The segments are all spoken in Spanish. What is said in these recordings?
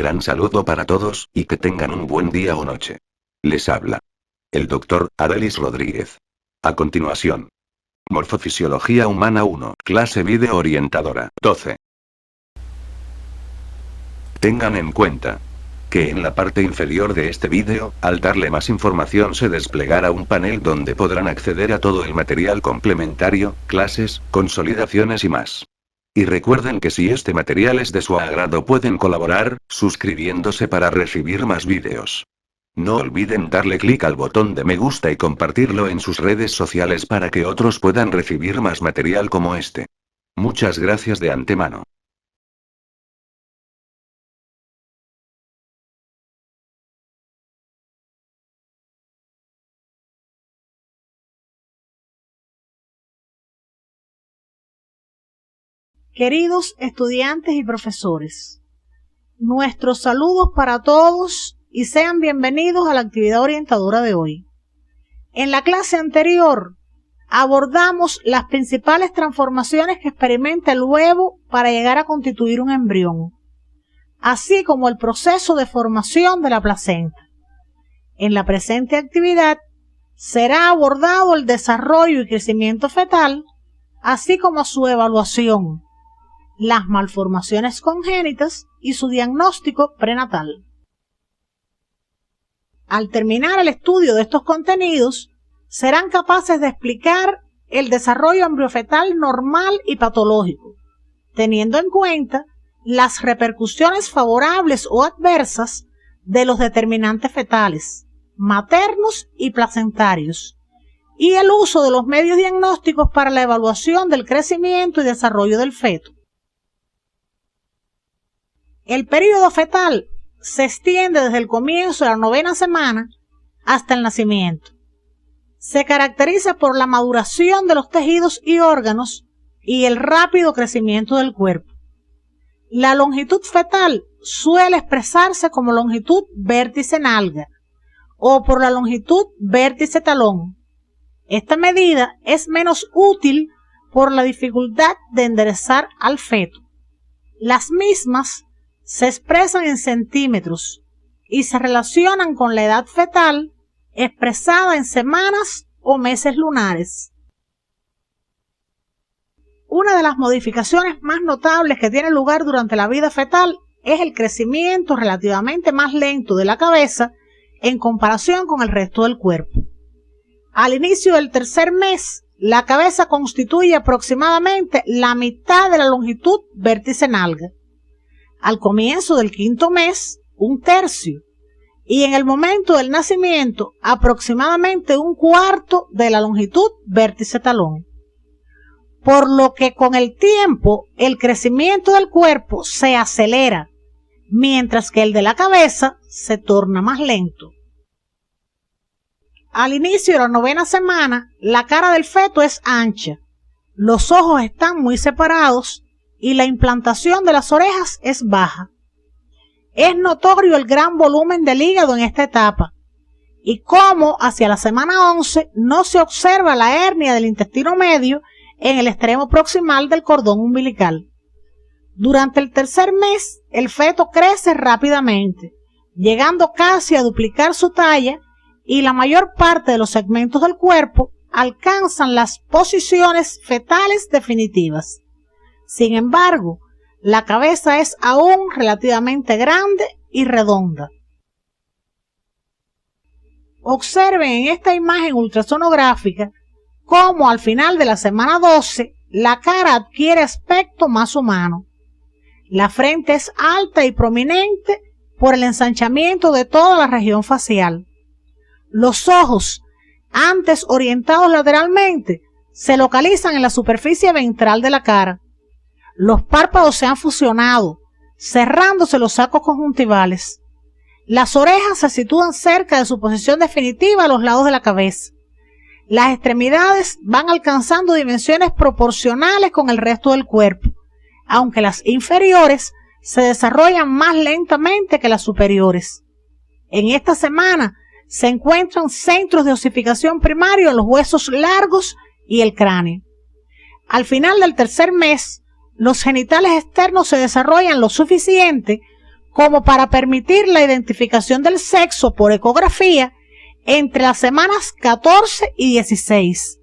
gran saludo para todos, y que tengan un buen día o noche. Les habla el Dr. Arelis Rodríguez. A continuación, Morfofisiología Humana 1, clase vídeo orientadora 12. Tengan en cuenta que en la parte inferior de este vídeo, al darle más información se desplegará un panel donde podrán acceder a todo el material complementario, clases, consolidaciones y más. Y recuerden que si este material es de su agrado pueden colaborar, suscribiéndose para recibir más vídeos. No olviden darle clic al botón de me gusta y compartirlo en sus redes sociales para que otros puedan recibir más material como este. Muchas gracias de antemano. Queridos estudiantes y profesores, nuestros saludos para todos y sean bienvenidos a la actividad orientadora de hoy. En la clase anterior abordamos las principales transformaciones que experimenta el huevo para llegar a constituir un embrión, así como el proceso de formación de la placenta. En la presente actividad será abordado el desarrollo y crecimiento fetal, así como su evaluación, las malformaciones congénitas y su diagnóstico prenatal. Al terminar el estudio de estos contenidos, serán capaces de explicar el desarrollo embriofetal normal y patológico, teniendo en cuenta las repercusiones favorables o adversas de los determinantes fetales, maternos y placentarios, y el uso de los medios diagnósticos para la evaluación del crecimiento y desarrollo del feto. El período fetal se extiende desde el comienzo de la 9ª semana hasta el nacimiento. Se caracteriza por la maduración de los tejidos y órganos y el rápido crecimiento del cuerpo. La longitud fetal suele expresarse como longitud vértice-nalga o por la longitud vértice-talón. Esta medida es menos útil por la dificultad de enderezar al feto. Las mismas se expresan en centímetros y se relacionan con la edad fetal expresada en semanas o meses lunares. Una de las modificaciones más notables que tiene lugar durante la vida fetal es el crecimiento relativamente más lento de la cabeza en comparación con el resto del cuerpo. Al inicio del 3er mes, la cabeza constituye aproximadamente la mitad de la longitud vértice-nalga. Al comienzo del 5º mes, 1/3, y en el momento del nacimiento, aproximadamente 1/4 de la longitud vértice-talón. Por lo que con el tiempo, el crecimiento del cuerpo se acelera, mientras que el de la cabeza se torna más lento. Al inicio de la 9ª semana, la cara del feto es ancha, los ojos están muy separados, y la implantación de las orejas es baja. Es notorio el gran volumen del hígado en esta etapa, y cómo hacia la semana 11 no se observa la hernia del intestino medio en el extremo proximal del cordón umbilical. Durante el 3er mes, el feto crece rápidamente, llegando casi a duplicar su talla, y la mayor parte de los segmentos del cuerpo alcanzan las posiciones fetales definitivas. Sin embargo, la cabeza es aún relativamente grande y redonda. Observen en esta imagen ultrasonográfica cómo al final de la semana 12 la cara adquiere aspecto más humano. La frente es alta y prominente por el ensanchamiento de toda la región facial. Los ojos, antes orientados lateralmente, se localizan en la superficie ventral de la cara. Los párpados se han fusionado, cerrándose los sacos conjuntivales. Las orejas se sitúan cerca de su posición definitiva a los lados de la cabeza. Las extremidades van alcanzando dimensiones proporcionales con el resto del cuerpo, aunque las inferiores se desarrollan más lentamente que las superiores. En esta semana se encuentran centros de osificación primario en los huesos largos y el cráneo. Al final del 3er mes, los genitales externos se desarrollan lo suficiente como para permitir la identificación del sexo por ecografía entre las semanas 14 y 16.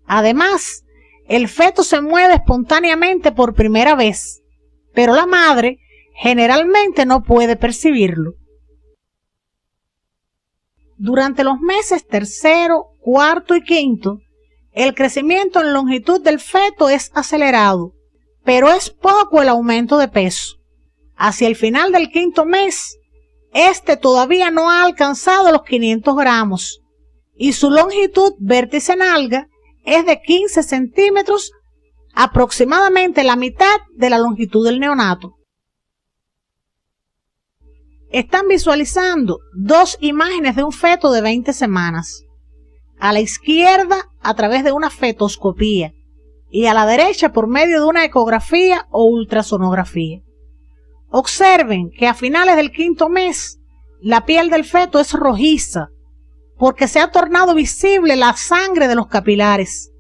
Además, el feto se mueve espontáneamente por primera vez, pero la madre generalmente no puede percibirlo. Durante los meses tercero, cuarto y quinto, el crecimiento en longitud del feto es acelerado, pero es poco el aumento de peso. Hacia el final del quinto mes, este todavía no ha alcanzado los 500 gramos y su longitud vértice nalga es de 15 centímetros, aproximadamente la mitad de la longitud del neonato. Están visualizando dos imágenes de un feto de 20 semanas. A la izquierda a través de una fetoscopía y a la derecha por medio de una ecografía o ultrasonografía. Observen que a finales del quinto mes la piel del feto es rojiza porque se ha tornado visible la sangre de los capilares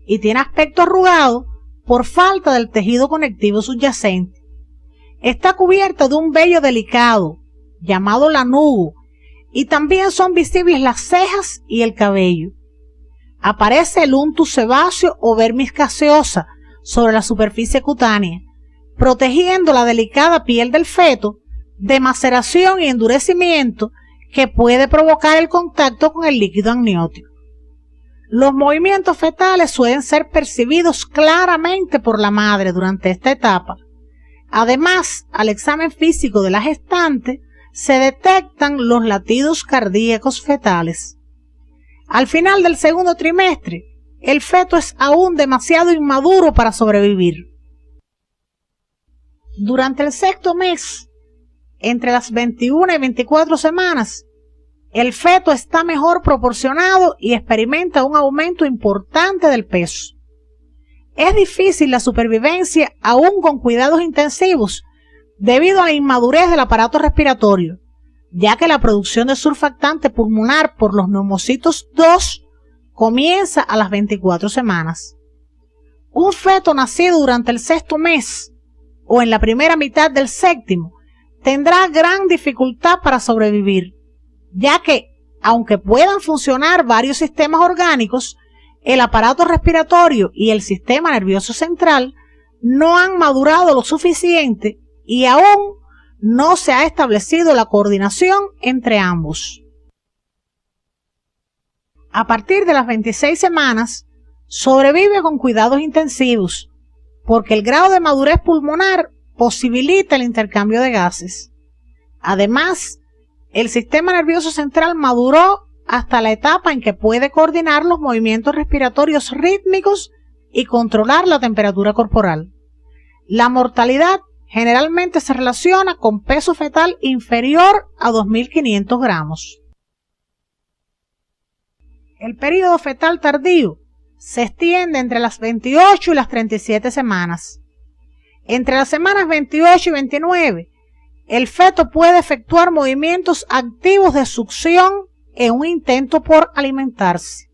y tiene aspecto arrugado por falta del tejido conectivo subyacente. Está cubierta de un vello delicado llamado lanugo y también son visibles las cejas y el cabello. Aparece el untus sebáceo o vermis caseosa sobre la superficie cutánea, protegiendo la delicada piel del feto de maceración y endurecimiento que puede provocar el contacto con el líquido amniótico. Los movimientos fetales suelen ser percibidos claramente por la madre durante esta etapa. Además, al examen físico de la gestante se detectan los latidos cardíacos fetales. Al final del segundo trimestre, el feto es aún demasiado inmaduro para sobrevivir. Durante el sexto mes, entre las 21 y 24 semanas, el feto está mejor proporcionado y experimenta un aumento importante del peso. Es difícil la supervivencia aún con cuidados intensivos debido a la inmadurez del aparato respiratorio, ya que la producción de surfactante pulmonar por los neumocitos 2 comienza a las 24 semanas. Un feto nacido durante el sexto mes o en la primera mitad del séptimo tendrá gran dificultad para sobrevivir, ya que, aunque puedan funcionar varios sistemas orgánicos, el aparato respiratorio y el sistema nervioso central no han madurado lo suficiente y aún no se ha establecido la coordinación entre ambos. A partir de las 26 semanas, sobrevive con cuidados intensivos, porque el grado de madurez pulmonar posibilita el intercambio de gases. Además, el sistema nervioso central maduró hasta la etapa en que puede coordinar los movimientos respiratorios rítmicos y controlar la temperatura corporal. La mortalidad generalmente se relaciona con peso fetal inferior a 2.500 gramos. El período fetal tardío se extiende entre las 28 y las 37 semanas. Entre las semanas 28 y 29, el feto puede efectuar movimientos activos de succión en un intento por alimentarse.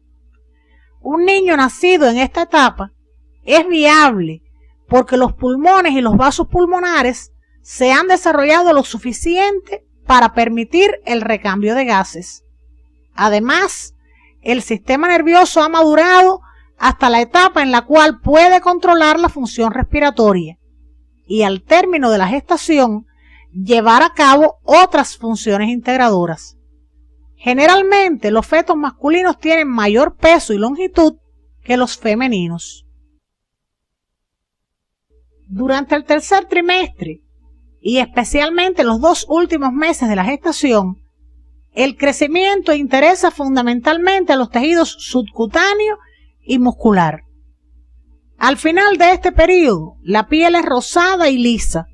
Un niño nacido en esta etapa es viable porque los pulmones y los vasos pulmonares se han desarrollado lo suficiente para permitir el recambio de gases. Además, el sistema nervioso ha madurado hasta la etapa en la cual puede controlar la función respiratoria y al término de la gestación llevar a cabo otras funciones integradoras. Generalmente los fetos masculinos tienen mayor peso y longitud que los femeninos. Durante el tercer trimestre y especialmente los 2 últimos meses de la gestación, el crecimiento interesa fundamentalmente a los tejidos subcutáneo y muscular. Al final de este periodo, la piel es rosada y lisa,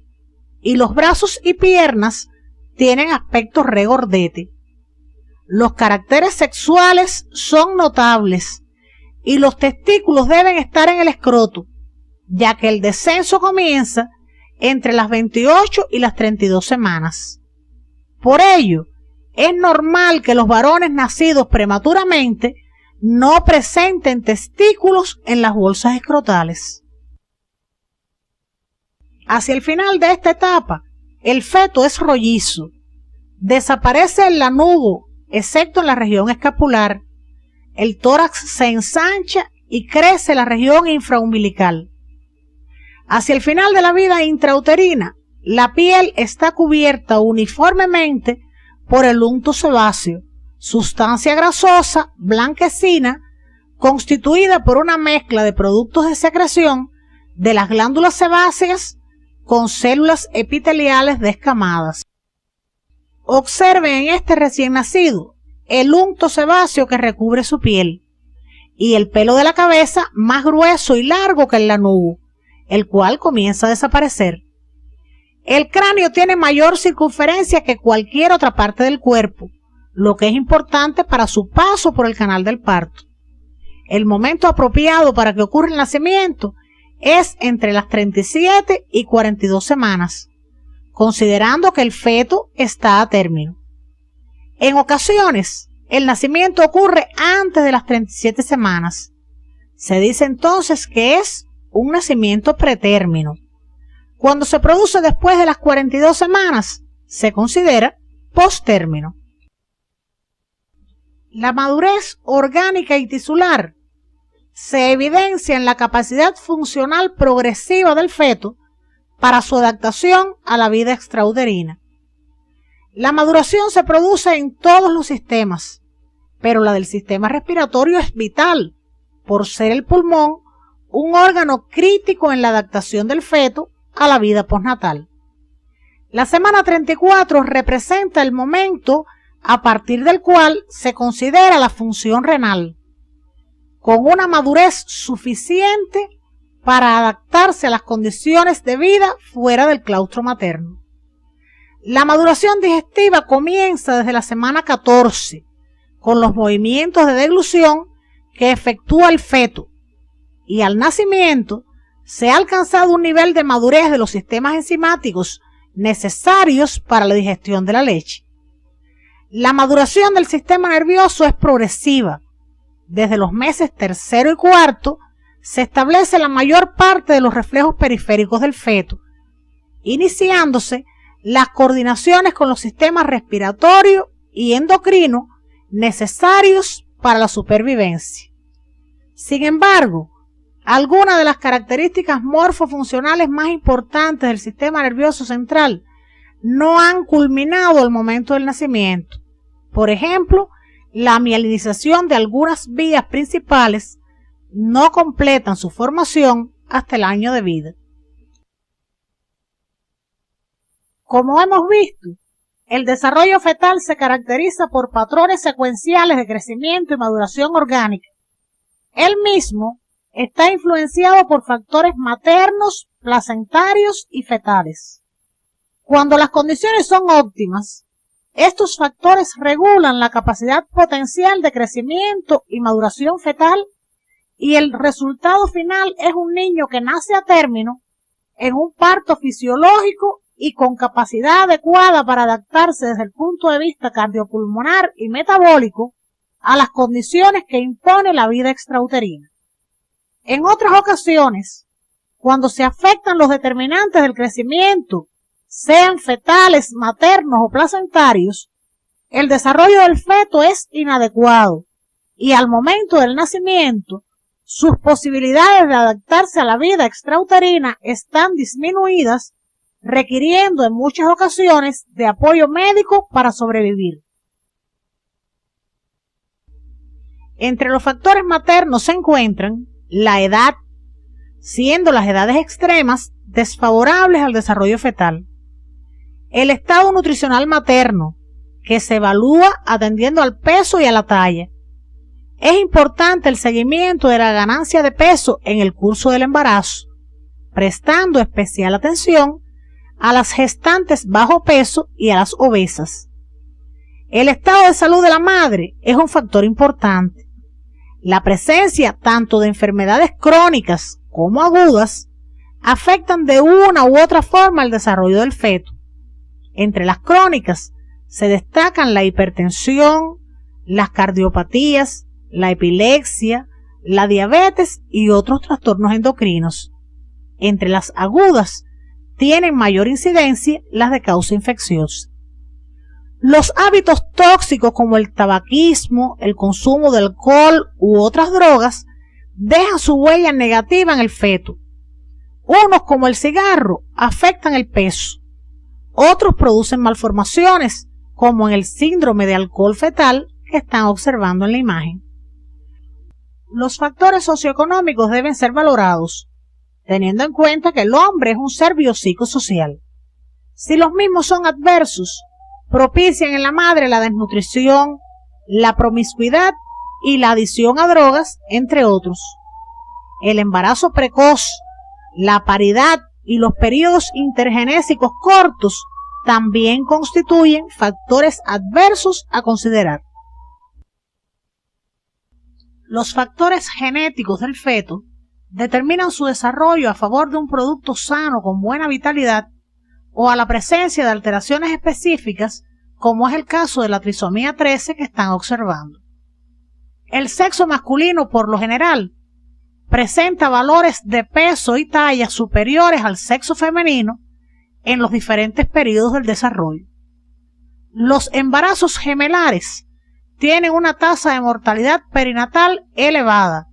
y los brazos y piernas tienen aspecto regordete. Los caracteres sexuales son notables, y los testículos deben estar en el escroto, ya que el descenso comienza entre las 28 y las 32 semanas. Por ello, es normal que los varones nacidos prematuramente no presenten testículos en las bolsas escrotales. Hacia el final de esta etapa, el feto es rollizo. Desaparece el lanugo, excepto en la región escapular. El tórax se ensancha y crece la región infraumbilical. Hacia el final de la vida intrauterina, la piel está cubierta uniformemente por el unto sebáceo, sustancia grasosa, blanquecina, constituida por una mezcla de productos de secreción de las glándulas sebáceas con células epiteliales descamadas. Observen en este recién nacido el unto sebáceo que recubre su piel y el pelo de la cabeza más grueso y largo que el lanugo, el cual comienza a desaparecer. El cráneo tiene mayor circunferencia que cualquier otra parte del cuerpo, lo que es importante para su paso por el canal del parto. El momento apropiado para que ocurra el nacimiento es entre las 37 y 42 semanas, considerando que el feto está a término. En ocasiones, el nacimiento ocurre antes de las 37 semanas. Se dice entonces que es un nacimiento pretérmino. Cuando se produce después de las 42 semanas, se considera postérmino. La madurez orgánica y tisular se evidencia en la capacidad funcional progresiva del feto para su adaptación a la vida extrauterina. La maduración se produce en todos los sistemas, pero la del sistema respiratorio es vital, por ser el pulmón un órgano crítico en la adaptación del feto a la vida postnatal. La semana 34 representa el momento a partir del cual se considera la función renal, con una madurez suficiente para adaptarse a las condiciones de vida fuera del claustro materno. La maduración digestiva comienza desde la semana 14, con los movimientos de deglución que efectúa el feto, y al nacimiento se ha alcanzado un nivel de madurez de los sistemas enzimáticos necesarios para la digestión de la leche. La maduración del sistema nervioso es progresiva. Desde los meses tercero y cuarto se establece la mayor parte de los reflejos periféricos del feto, iniciándose las coordinaciones con los sistemas respiratorio y endocrino necesarios para la supervivencia. Sin embargo, algunas de las características morfofuncionales más importantes del sistema nervioso central no han culminado al momento del nacimiento. Por ejemplo, la mielinización de algunas vías principales no completan su formación hasta el año de vida. Como hemos visto, el desarrollo fetal se caracteriza por patrones secuenciales de crecimiento y maduración orgánica. El mismo está influenciado por factores maternos, placentarios y fetales. Cuando las condiciones son óptimas, estos factores regulan la capacidad potencial de crecimiento y maduración fetal, y el resultado final es un niño que nace a término en un parto fisiológico y con capacidad adecuada para adaptarse desde el punto de vista cardiopulmonar y metabólico a las condiciones que impone la vida extrauterina. En otras ocasiones, cuando se afectan los determinantes del crecimiento, sean fetales, maternos o placentarios, el desarrollo del feto es inadecuado y al momento del nacimiento, sus posibilidades de adaptarse a la vida extrauterina están disminuidas, requiriendo en muchas ocasiones de apoyo médico para sobrevivir. Entre los factores maternos se encuentran la edad, siendo las edades extremas desfavorables al desarrollo fetal. El estado nutricional materno, que se evalúa atendiendo al peso y a la talla. Es importante el seguimiento de la ganancia de peso en el curso del embarazo, prestando especial atención a las gestantes bajo peso y a las obesas. El estado de salud de la madre es un factor importante. La presencia tanto de enfermedades crónicas como agudas afectan de una u otra forma el desarrollo del feto. Entre las crónicas se destacan la hipertensión, las cardiopatías, la epilepsia, la diabetes y otros trastornos endocrinos. Entre las agudas tienen mayor incidencia las de causa infecciosa. Los hábitos tóxicos como el tabaquismo, el consumo de alcohol u otras drogas dejan su huella negativa en el feto. Unos, como el cigarro, afectan el peso. Otros producen malformaciones, como en el síndrome de alcohol fetal que están observando en la imagen. Los factores socioeconómicos deben ser valorados, teniendo en cuenta que el hombre es un ser biopsicosocial. Si los mismos son adversos, propician en la madre la desnutrición, la promiscuidad y la adicción a drogas, entre otros. El embarazo precoz, la paridad y los periodos intergenésicos cortos también constituyen factores adversos a considerar. Los factores genéticos del feto determinan su desarrollo a favor de un producto sano con buena vitalidad o a la presencia de alteraciones específicas, como es el caso de la trisomía 13 que están observando. El sexo masculino, por lo general, presenta valores de peso y talla superiores al sexo femenino en los diferentes periodos del desarrollo. Los embarazos gemelares tienen una tasa de mortalidad perinatal elevada,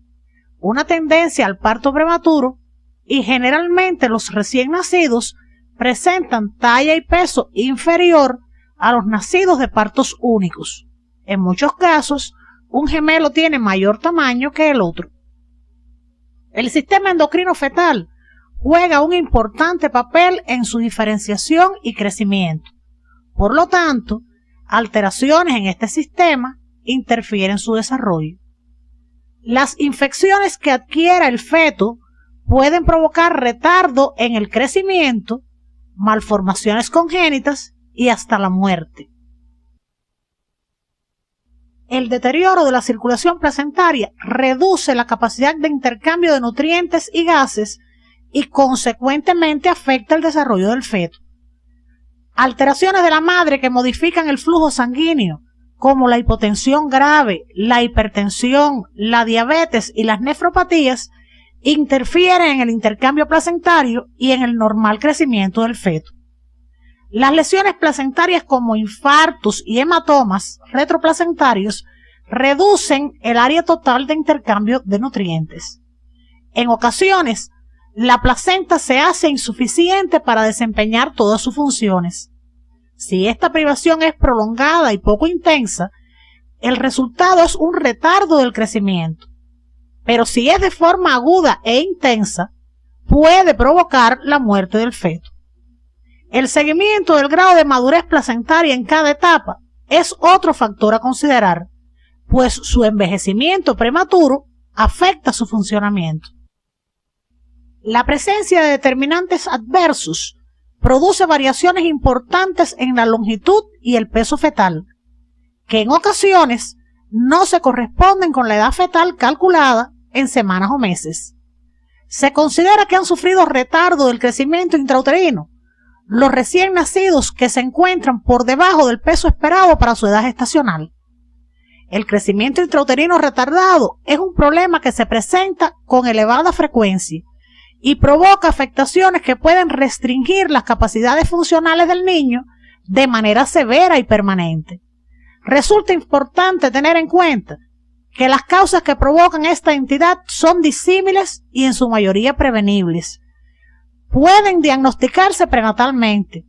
una tendencia al parto prematuro y generalmente los recién nacidos presentan talla y peso inferior a los nacidos de partos únicos. En muchos casos, un gemelo tiene mayor tamaño que el otro. El sistema endocrino fetal juega un importante papel en su diferenciación y crecimiento. Por lo tanto, alteraciones en este sistema interfieren en su desarrollo. Las infecciones que adquiera el feto pueden provocar retardo en el crecimiento, malformaciones congénitas y hasta la muerte. El deterioro de la circulación placentaria reduce la capacidad de intercambio de nutrientes y gases y consecuentemente afecta el desarrollo del feto. Alteraciones de la madre que modifican el flujo sanguíneo, como la hipotensión grave, la hipertensión, la diabetes y las nefropatías, interfieren en el intercambio placentario y en el normal crecimiento del feto. Las lesiones placentarias como infartos y hematomas retroplacentarios reducen el área total de intercambio de nutrientes. En ocasiones, la placenta se hace insuficiente para desempeñar todas sus funciones. Si esta privación es prolongada y poco intensa, el resultado es un retardo del crecimiento. Pero si es de forma aguda e intensa, puede provocar la muerte del feto. El seguimiento del grado de madurez placentaria en cada etapa es otro factor a considerar, pues su envejecimiento prematuro afecta su funcionamiento. La presencia de determinantes adversos produce variaciones importantes en la longitud y el peso fetal, que en ocasiones no se corresponden con la edad fetal calculada en semanas o meses. Se considera que han sufrido retardo del crecimiento intrauterino los recién nacidos que se encuentran por debajo del peso esperado para su edad gestacional. El crecimiento intrauterino retardado es un problema que se presenta con elevada frecuencia y provoca afectaciones que pueden restringir las capacidades funcionales del niño de manera severa y permanente. Resulta importante tener en cuenta que las causas que provocan esta entidad son disímiles y en su mayoría prevenibles. Pueden diagnosticarse prenatalmente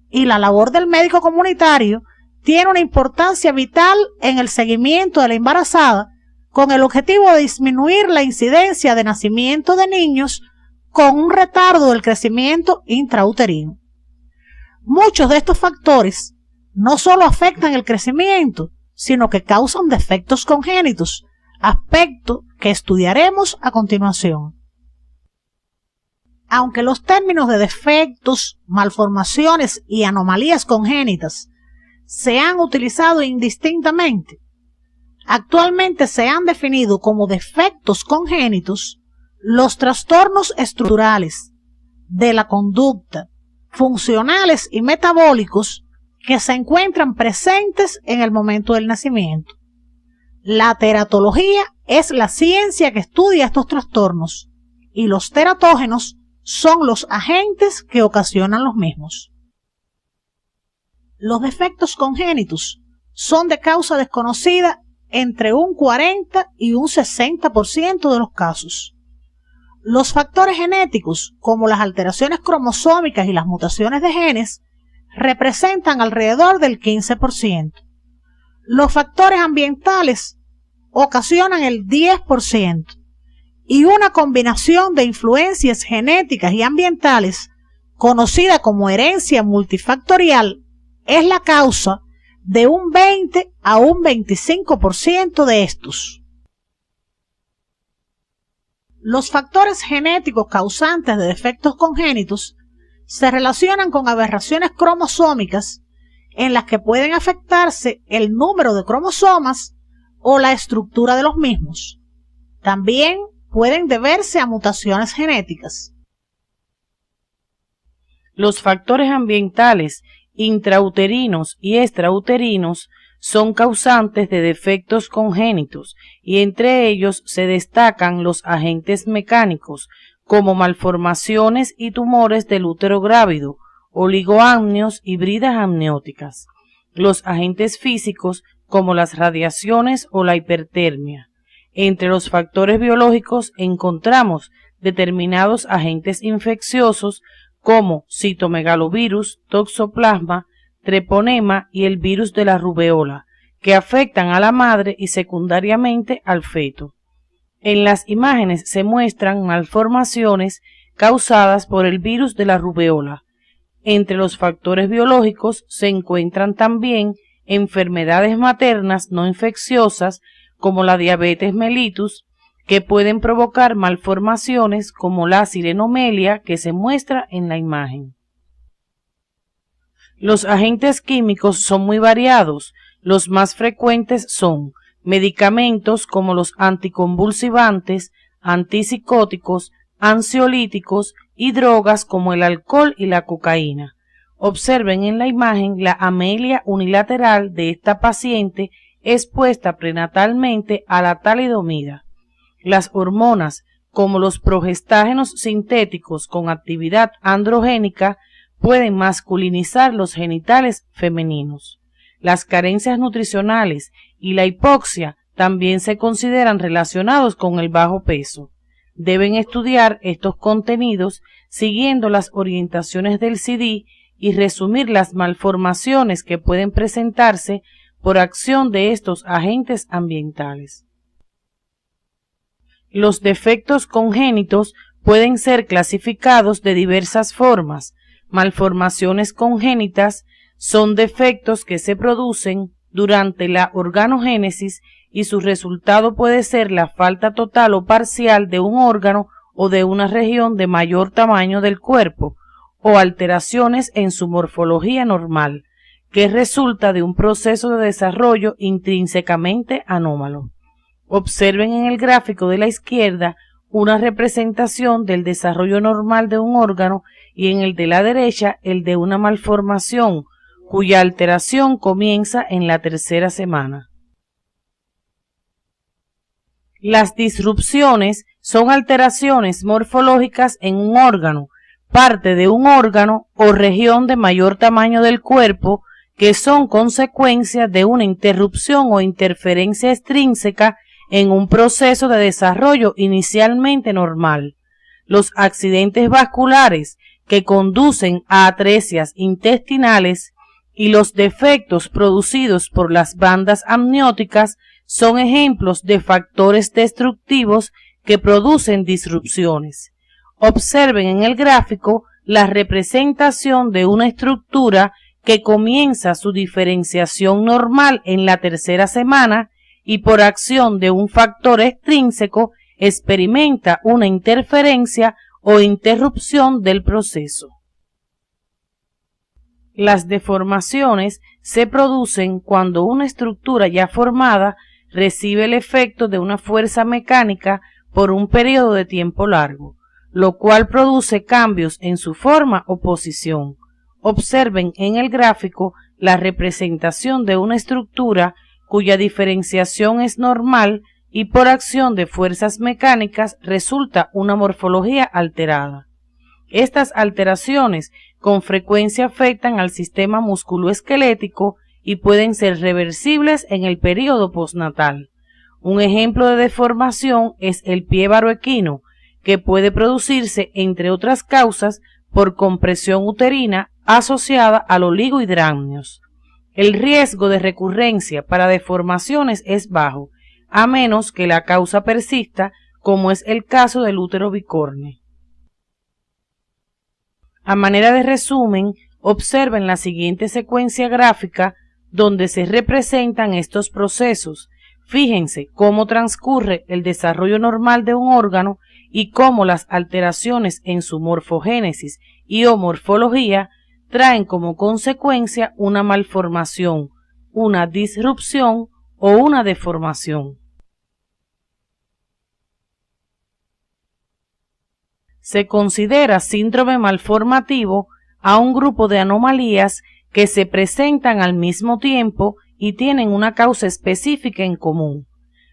y la labor del médico comunitario tiene una importancia vital en el seguimiento de la embarazada con el objetivo de disminuir la incidencia de nacimiento de niños con un retardo del crecimiento intrauterino. Muchos de estos factores no solo afectan el crecimiento, sino que causan defectos congénitos, aspecto que estudiaremos a continuación. Aunque los términos de defectos, malformaciones y anomalías congénitas se han utilizado indistintamente, actualmente se han definido como defectos congénitos los trastornos estructurales de la conducta, funcionales y metabólicos que se encuentran presentes en el momento del nacimiento. La teratología es la ciencia que estudia estos trastornos y los teratógenos son los agentes que ocasionan los mismos. Los defectos congénitos son de causa desconocida entre un 40 y un 60% de los casos. Los factores genéticos, como las alteraciones cromosómicas y las mutaciones de genes, representan alrededor del 15%. Los factores ambientales ocasionan el 10%, y una combinación de influencias genéticas y ambientales, conocida como herencia multifactorial, es la causa de un 20 a un 25% de estos. Los factores genéticos causantes de defectos congénitos se relacionan con aberraciones cromosómicas en las que pueden afectarse el número de cromosomas o la estructura de los mismos. También pueden deberse a mutaciones genéticas. Los factores ambientales intrauterinos y extrauterinos son causantes de defectos congénitos y entre ellos se destacan los agentes mecánicos como malformaciones y tumores del útero grávido, oligoamnios y bridas amnióticas, los agentes físicos como las radiaciones o la hipertermia. Entre los factores biológicos encontramos determinados agentes infecciosos como citomegalovirus, toxoplasma, treponema y el virus de la rubeola, que afectan a la madre y secundariamente al feto. En las imágenes se muestran malformaciones causadas por el virus de la rubeola. Entre los factores biológicos se encuentran también enfermedades maternas no infecciosas como la diabetes mellitus, que pueden provocar malformaciones como la sirenomelia que se muestra en la imagen. Los agentes químicos son muy variados. Los más frecuentes son medicamentos como los anticonvulsivantes, antipsicóticos, ansiolíticos y drogas como el alcohol y la cocaína. Observen en la imagen la amelia unilateral de esta paciente expuesta prenatalmente a la talidomida. Las hormonas, como los progestágenos sintéticos con actividad androgénica, pueden masculinizar los genitales femeninos. Las carencias nutricionales y la hipoxia también se consideran relacionados con el bajo peso. Deben estudiar estos contenidos siguiendo las orientaciones del CD y resumir las malformaciones que pueden presentarse por acción de estos agentes ambientales. Los defectos congénitos pueden ser clasificados de diversas formas. Malformaciones congénitas son defectos que se producen durante la organogénesis y su resultado puede ser la falta total o parcial de un órgano o de una región de mayor tamaño del cuerpo, o alteraciones en su morfología normal, que resulta de un proceso de desarrollo intrínsecamente anómalo. Observen en el gráfico de la izquierda una representación del desarrollo normal de un órgano y en el de la derecha el de una malformación, cuya alteración comienza en la tercera semana. Las disrupciones son alteraciones morfológicas en un órgano, parte de un órgano o región de mayor tamaño del cuerpo que son consecuencia de una interrupción o interferencia extrínseca en un proceso de desarrollo inicialmente normal. Los accidentes vasculares que conducen a atresias intestinales y los defectos producidos por las bandas amnióticas son ejemplos de factores destructivos que producen disrupciones. Observen en el gráfico la representación de una estructura que comienza su diferenciación normal en la tercera semana y por acción de un factor extrínseco experimenta una interferencia o interrupción del proceso. Las deformaciones se producen cuando una estructura ya formada recibe el efecto de una fuerza mecánica por un periodo de tiempo largo, lo cual produce cambios en su forma o posición. Observen en el gráfico la representación de una estructura cuya diferenciación es normal y por acción de fuerzas mecánicas resulta una morfología alterada. Estas alteraciones con frecuencia afectan al sistema musculoesquelético y pueden ser reversibles en el período postnatal. Un ejemplo de deformación es el pie baroequino, que puede producirse, entre otras causas, por compresión uterina asociada al oligohidramnios. El riesgo de recurrencia para deformaciones es bajo, a menos que la causa persista, como es el caso del útero bicorne. A manera de resumen, observen la siguiente secuencia gráfica donde se representan estos procesos. Fíjense cómo transcurre el desarrollo normal de un órgano y cómo las alteraciones en su morfogénesis y o morfología traen como consecuencia una malformación, una disrupción o una deformación. Se considera síndrome malformativo a un grupo de anomalías que se presentan al mismo tiempo y tienen una causa específica en común.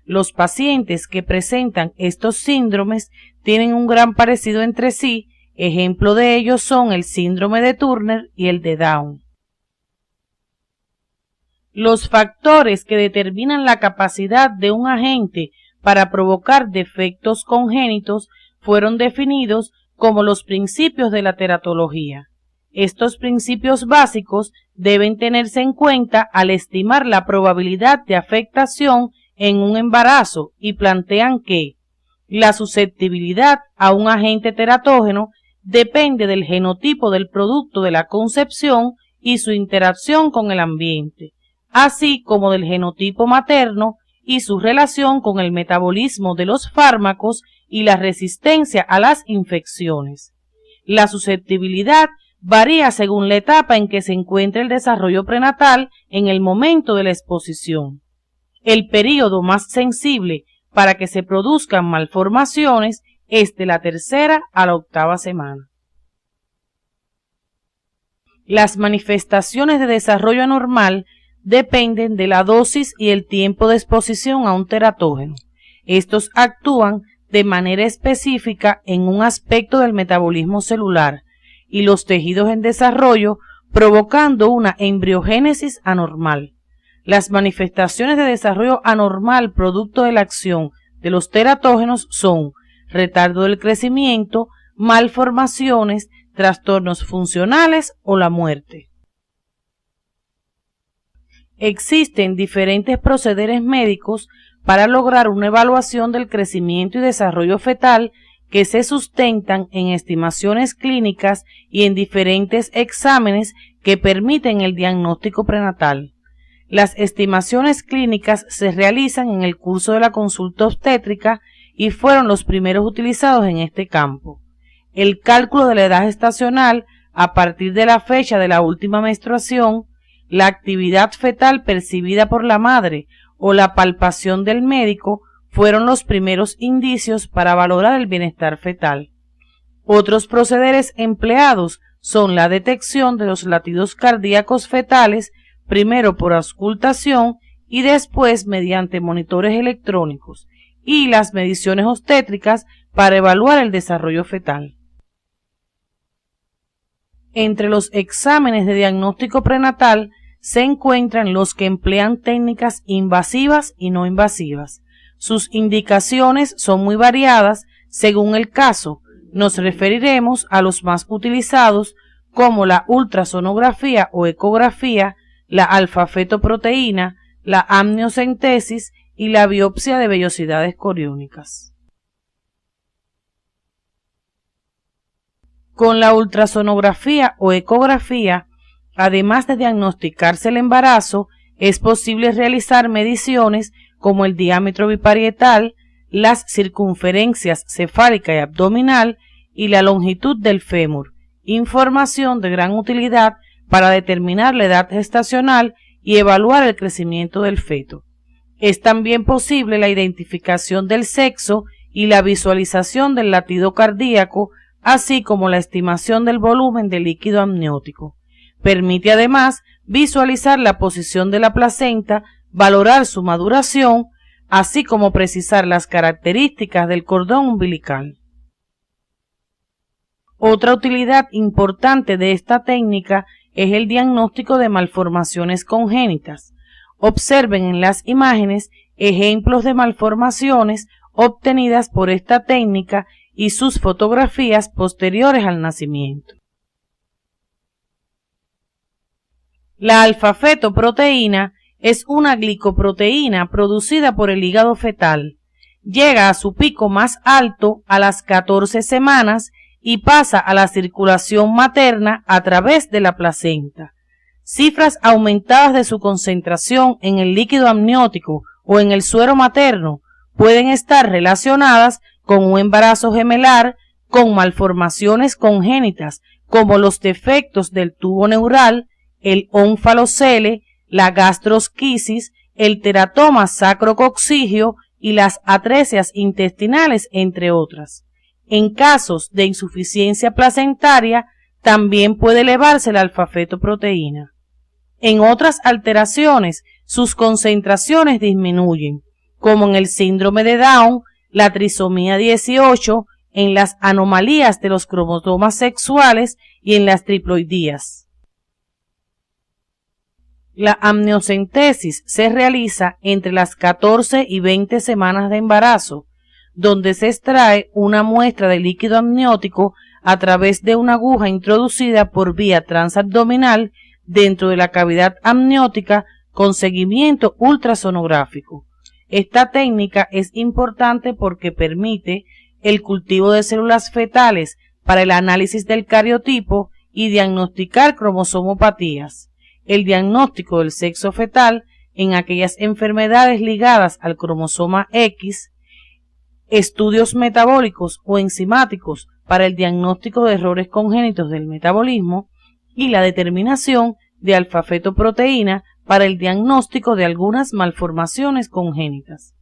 Los pacientes que presentan estos síndromes tienen un gran parecido entre sí, ejemplo de ellos son el síndrome de Turner y el de Down. Los factores que determinan la capacidad de un agente para provocar defectos congénitos fueron definidos como los principios de la teratología. Estos principios básicos deben tenerse en cuenta al estimar la probabilidad de afectación en un embarazo y plantean que la susceptibilidad a un agente teratógeno depende del genotipo del producto de la concepción y su interacción con el ambiente, así como del genotipo materno y su relación con el metabolismo de los fármacos y la resistencia a las infecciones. La susceptibilidad varía según la etapa en que se encuentra el desarrollo prenatal en el momento de la exposición. El período más sensible para que se produzcan malformaciones es de la 3ª a la 8ª semana. Las manifestaciones de desarrollo anormal dependen de la dosis y el tiempo de exposición a un teratógeno. Estos actúan de manera específica en un aspecto del metabolismo celular y los tejidos en desarrollo, provocando una embriogénesis anormal. Las manifestaciones de desarrollo anormal producto de la acción de los teratógenos son retardo del crecimiento, malformaciones, trastornos funcionales o la muerte. Existen diferentes procederes médicos para lograr una evaluación del crecimiento y desarrollo fetal que se sustentan en estimaciones clínicas y en diferentes exámenes que permiten el diagnóstico prenatal. Las estimaciones clínicas se realizan en el curso de la consulta obstétrica y fueron los primeros utilizados en este campo. El cálculo de la edad gestacional a partir de la fecha de la última menstruación, la actividad fetal percibida por la madre o la palpación del médico fueron los primeros indicios para valorar el bienestar fetal. Otros procederes empleados son la detección de los latidos cardíacos fetales, primero por auscultación y después mediante monitores electrónicos, y las mediciones obstétricas para evaluar el desarrollo fetal. Entre los exámenes de diagnóstico prenatal se encuentran los que emplean técnicas invasivas y no invasivas. Sus indicaciones son muy variadas según el caso. Nos referiremos a los más utilizados como la ultrasonografía o ecografía, la alfa-fetoproteína, la amniocentesis y la biopsia de vellosidades coriónicas. Con la ultrasonografía o ecografía, además de diagnosticarse el embarazo, es posible realizar mediciones como el diámetro biparietal, las circunferencias cefálica y abdominal y la longitud del fémur, información de gran utilidad para determinar la edad gestacional y evaluar el crecimiento del feto. Es también posible la identificación del sexo y la visualización del latido cardíaco, así como la estimación del volumen de líquido amniótico. Permite además visualizar la posición de la placenta, valorar su maduración, así como precisar las características del cordón umbilical. Otra utilidad importante de esta técnica es el diagnóstico de malformaciones congénitas. Observen en las imágenes ejemplos de malformaciones obtenidas por esta técnica y sus fotografías posteriores al nacimiento. La alfa-fetoproteína es una glicoproteína producida por el hígado fetal. Llega a su pico más alto a las 14 semanas y pasa a la circulación materna a través de la placenta. Cifras aumentadas de su concentración en el líquido amniótico o en el suero materno pueden estar relacionadas con un embarazo gemelar, con malformaciones congénitas como los defectos del tubo neural, el ónfalocele, la gastrosquisis, el teratoma sacrococcigio y las atresias intestinales, entre otras. En casos de insuficiencia placentaria, también puede elevarse la alfa-fetoproteína. En otras alteraciones, sus concentraciones disminuyen, como en el síndrome de Down, la trisomía 18, en las anomalías de los cromosomas sexuales y en las triploidías. La amniocentesis se realiza entre las 14 y 20 semanas de embarazo, donde se extrae una muestra de líquido amniótico a través de una aguja introducida por vía transabdominal dentro de la cavidad amniótica con seguimiento ultrasonográfico. Esta técnica es importante porque permite el cultivo de células fetales para el análisis del cariotipo y diagnosticar cromosomopatías, el diagnóstico del sexo fetal en aquellas enfermedades ligadas al cromosoma X, estudios metabólicos o enzimáticos para el diagnóstico de errores congénitos del metabolismo y la determinación de alfa-fetoproteína para el diagnóstico de algunas malformaciones congénitas.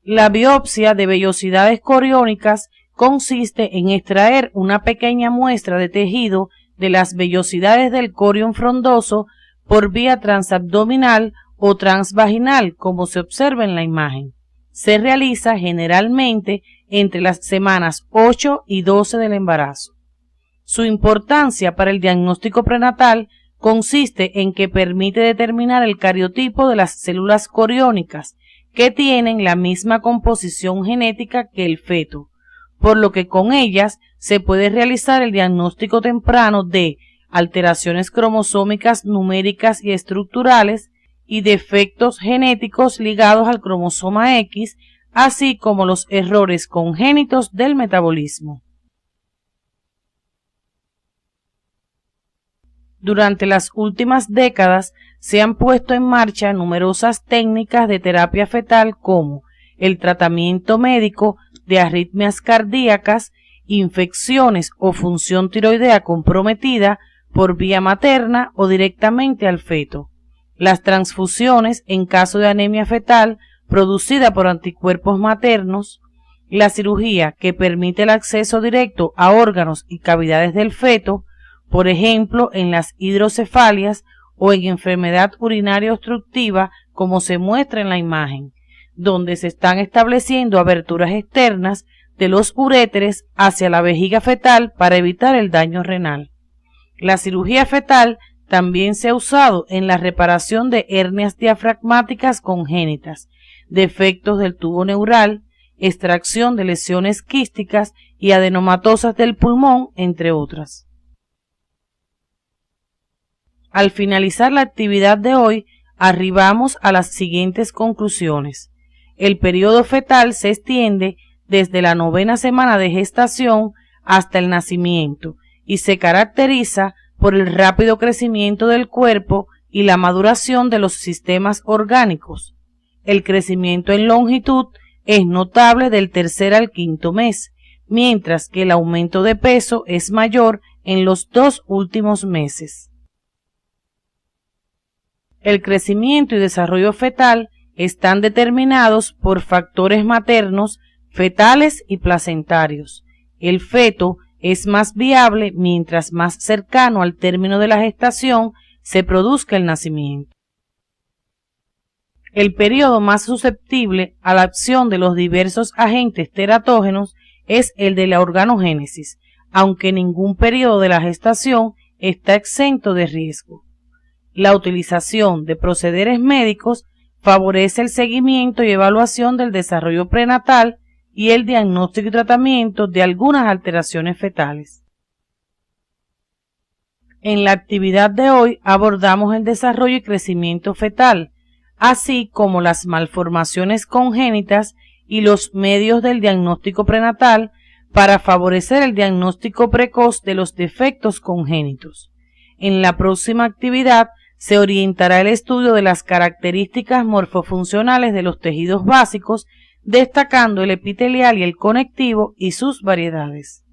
La biopsia de vellosidades coriónicas consiste en extraer una pequeña muestra de tejido de las vellosidades del corión frondoso por vía transabdominal o transvaginal, como se observa en la imagen. Se realiza generalmente entre las semanas 8 y 12 del embarazo. Su importancia para el diagnóstico prenatal consiste en que permite determinar el cariotipo de las células coriónicas, que tienen la misma composición genética que el feto, por lo que con ellas se puede realizar el diagnóstico temprano de alteraciones cromosómicas numéricas y estructurales y defectos genéticos ligados al cromosoma X, así como los errores congénitos del metabolismo. Durante las últimas décadas se han puesto en marcha numerosas técnicas de terapia fetal como el tratamiento médico de arritmias cardíacas, infecciones o función tiroidea comprometida por vía materna o directamente al feto, las transfusiones en caso de anemia fetal producida por anticuerpos maternos, la cirugía que permite el acceso directo a órganos y cavidades del feto, por ejemplo en las hidrocefalias o en enfermedad urinaria obstructiva, como se muestra en la imagen, donde se están estableciendo aberturas externas de los uréteres hacia la vejiga fetal para evitar el daño renal. La cirugía fetal también se ha usado en la reparación de hernias diafragmáticas congénitas, defectos del tubo neural, extracción de lesiones quísticas y adenomatosas del pulmón, entre otras. Al finalizar la actividad de hoy, arribamos a las siguientes conclusiones. El periodo fetal se extiende desde la 9ª semana de gestación hasta el nacimiento y se caracteriza por el rápido crecimiento del cuerpo y la maduración de los sistemas orgánicos. El crecimiento en longitud es notable del 3er al 5º mes, mientras que el aumento de peso es mayor en los 2 últimos meses. El crecimiento y desarrollo fetal están determinados por factores maternos, fetales y placentarios. El feto es más viable mientras más cercano al término de la gestación se produzca el nacimiento. El periodo más susceptible a la acción de los diversos agentes teratógenos es el de la organogénesis, aunque ningún periodo de la gestación está exento de riesgo. La utilización de procederes médicos favorece el seguimiento y evaluación del desarrollo prenatal y el diagnóstico y tratamiento de algunas alteraciones fetales. En la actividad de hoy abordamos el desarrollo y crecimiento fetal, así como las malformaciones congénitas y los medios del diagnóstico prenatal para favorecer el diagnóstico precoz de los defectos congénitos. En la próxima actividad se orientará el estudio de las características morfofuncionales de los tejidos básicos, destacando el epitelial y el conectivo y sus variedades.